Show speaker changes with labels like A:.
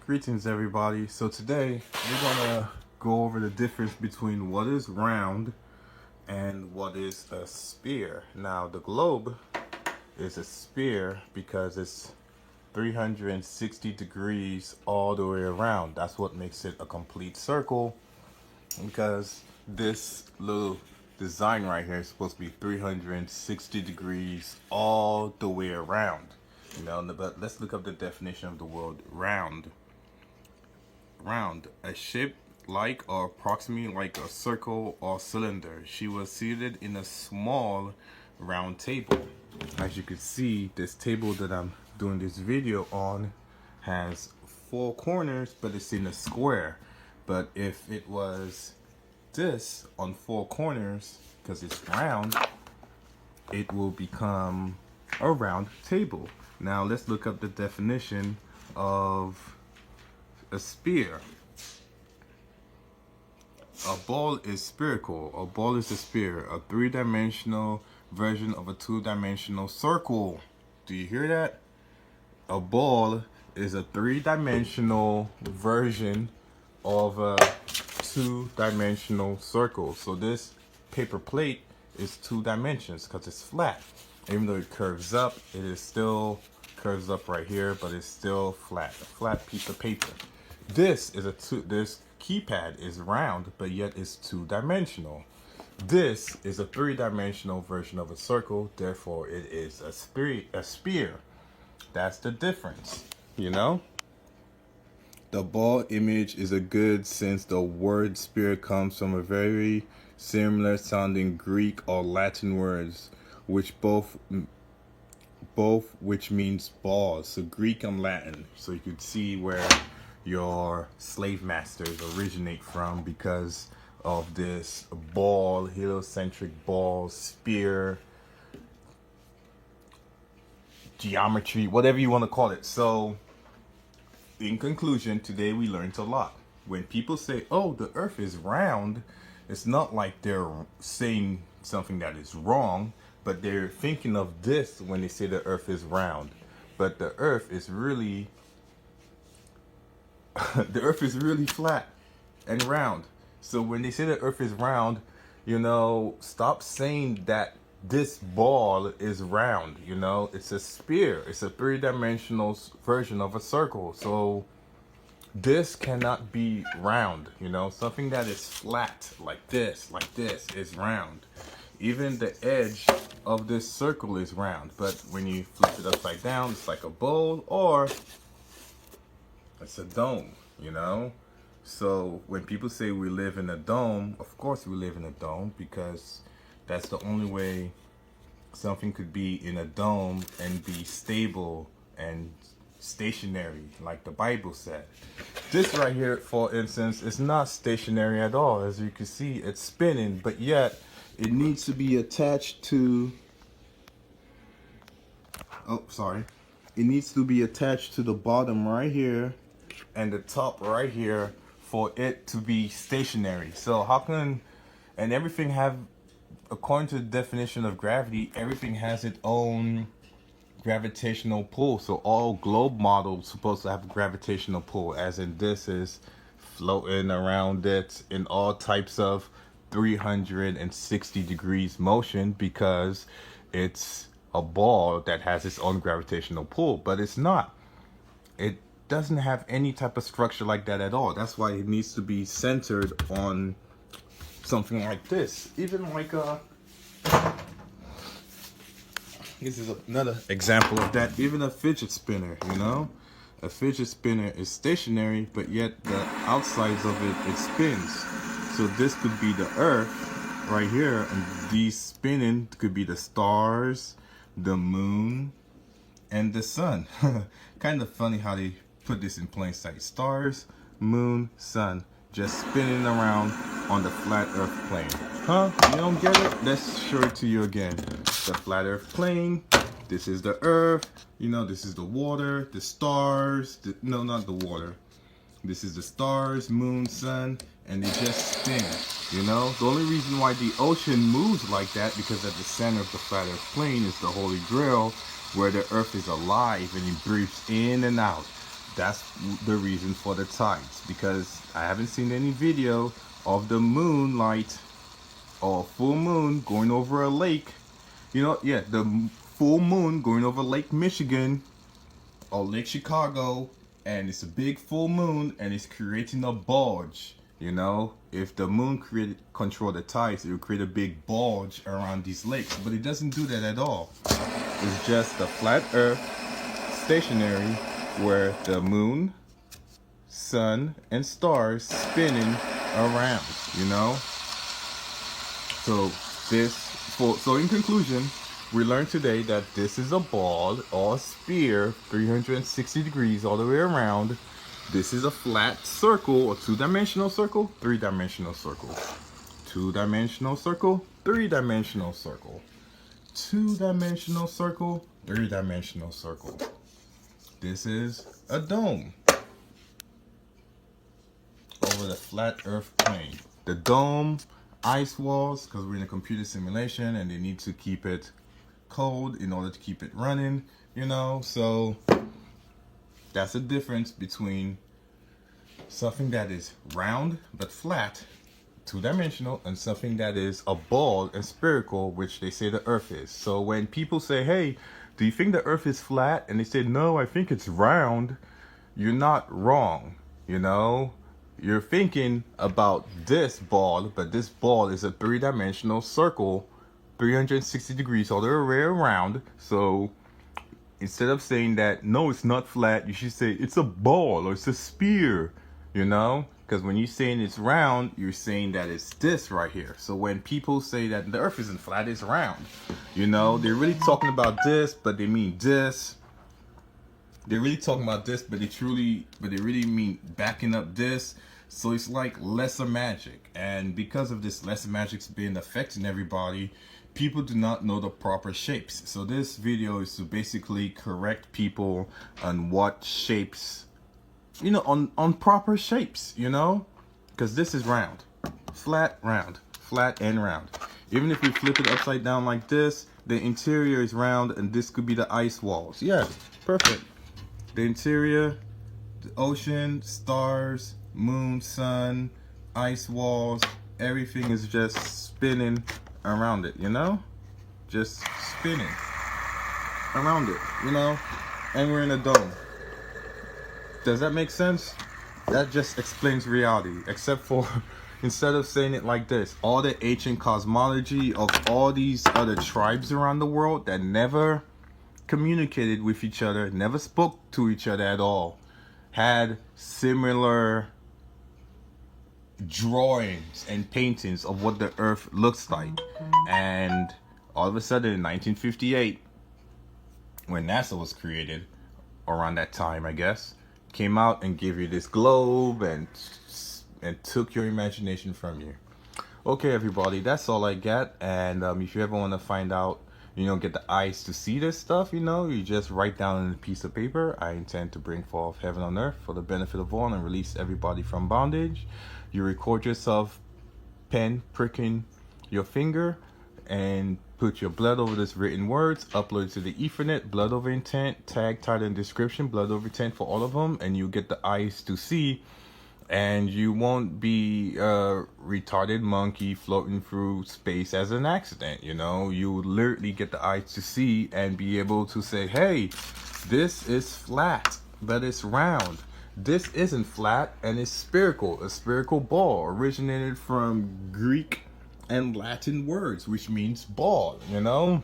A: Greetings everybody. So today we're gonna go over the difference between what is round and what is a sphere. Now the globe is a sphere because it's 360 degrees all the way around. That's what makes it a complete circle, because this little design right here is supposed to be 360 degrees all the way around. But let's look up the definition of the word round. Round, a shape like or approximately like a circle or cylinder. She was seated in a small round table. As you can see, this table that I'm doing this video on has 4 corners, but it's in a square. But if it was this on 4 corners, because it's round, it will become a round table. Now let's look up the definition of a sphere. A ball is spherical. A ball is a sphere, a 3-dimensional version of a 2-dimensional circle. Do you hear that? A ball is a 3-dimensional version of a 2-dimensional circle. So this paper plate is 2 dimensions because it's flat. Even though it curves up, it is still curves up right here, but it's still flat. A flat piece of paper. This keypad is round, but yet it's 2-dimensional. This is a 3-dimensional version of a circle, therefore it is a sphere. That's the difference, The ball image is a good since the word sphere comes from a very similar sounding Greek or Latin words, which both which means balls. So Greek and Latin. So you could see where your slave masters originate from, because of this ball, heliocentric ball, sphere, geometry, whatever you want to call it. So in conclusion, today we learned a lot. When people say, oh, the earth is round, it's not like they're saying something that is wrong, but they're thinking of this when they say the earth is round. But the earth is really the earth is really flat and round. So when they say the earth is round, stop saying that this ball is round. It's a sphere. It's a 3-dimensional version of a circle. So this cannot be round. Something that is flat like this is round. Even the edge of this circle is round, but when you flip it upside down, it's like a bowl, or it's a dome, So when people say we live in a dome, of course we live in a dome, because that's the only way something could be in a dome and be stable and stationary, like the Bible said. This right here, for instance, is not stationary at all. As you can see, it's spinning, but yet it needs to be attached to, it needs to be attached to the bottom right here and the top right here for it to be stationary. So how can, and everything have, according to the definition of gravity, everything has its own gravitational pull. So all globe models supposed to have a gravitational pull, as in this is floating around it in all types of 360 degrees motion, because it's a ball that has its own gravitational pull. But it's not. It doesn't have any type of structure like that at all. That's why it needs to be centered on something like this. Even like this is another example of that. Even a fidget spinner, a fidget spinner is stationary, but yet the outsides of it spins. So this could be the earth right here, and these spinning could be the stars, the moon, and the sun. Kind of funny how they put this in plain sight. Stars, moon, sun, just spinning around on the flat earth plane. Huh? You don't get it? Let's show it to you again. The flat earth plane. This is the earth. This is the water, the stars. No, not the water. This is the stars, moon, sun, and they just spin. The only reason why the ocean moves like that, because at the center of the flat earth plane is the Holy Grail, where the earth is alive and it breathes in and out. That's the reason for the tides, because I haven't seen any video of the moonlight or full moon going over a lake. You know, yeah, the full moon going over Lake Michigan or Lake Chicago, and it's a big full moon and it's creating a bulge. You know, if the moon control the tides, it will create a big bulge around these lakes, but it doesn't do that at all. It's just a flat earth, stationary, where the moon, sun, and stars spinning around, you know. So in conclusion, we learned today that this is a ball or a sphere, 360 degrees all the way around. This is a flat circle, or two-dimensional circle, three-dimensional circle. Two-dimensional circle, three-dimensional circle. Two-dimensional circle, three-dimensional circle. This is a dome over the flat earth plane. The dome, ice walls, because we're in a computer simulation and they need to keep it cold in order to keep it running, you know. So that's the difference between something that is round but flat, two-dimensional, and something that is a ball and spherical, which they say the earth is. So when people say, hey, do you think the earth is flat? And they say, no, I think it's round. You're not wrong, you know. You're thinking about this ball, but this ball is a three-dimensional circle, 360 degrees all the way around. So instead of saying that, no, it's not flat, you should say it's a ball or it's a sphere, you know. Because when you're saying it's round, you're saying that it's this right here. So when people say that the earth isn't flat, it's round, you know, they're really talking about this, but they mean this. They're really talking about this, but they really mean backing up this. So it's like lesser magic. And because of this lesser magic's been affecting everybody, people do not know the proper shapes. So this video is to basically correct people on what shapes, you know, on proper shapes, you know, because this is round, flat, and round. Even if we flip it upside down like this, the interior is round, and this could be the ice walls. Yeah, perfect. The interior, the ocean, stars, moon, sun, ice walls, everything is just spinning around it, you know, just spinning around it, you know, and we're in a dome. Does that make sense? That just explains reality, except for instead of saying it like this, all the ancient cosmology of all these other tribes around the world that never communicated with each other, never spoke to each other at all, had similar drawings and paintings of what the earth looks like. And all of a sudden in 1958, when NASA was created, around that time I guess, came out and gave you this globe and took your imagination from you. Okay, everybody, that's all I got. And if you ever want to find out, you know, get the eyes to see this stuff, you know, you just write down on a piece of paper, I intend to bring forth heaven on earth for the benefit of all and release everybody from bondage. You record yourself pen pricking your finger and put your blood over this written words, upload it to the Ethernet, blood over intent, tag, title, and description, blood over intent for all of them, and you get the eyes to see, and you won't be a retarded monkey floating through space as an accident, you know. You would literally get the eyes to see and be able to say, hey, this is flat, but it's round. This isn't flat, and it's spherical, a spherical ball, originated from Greek and Latin words, which means ball, you know.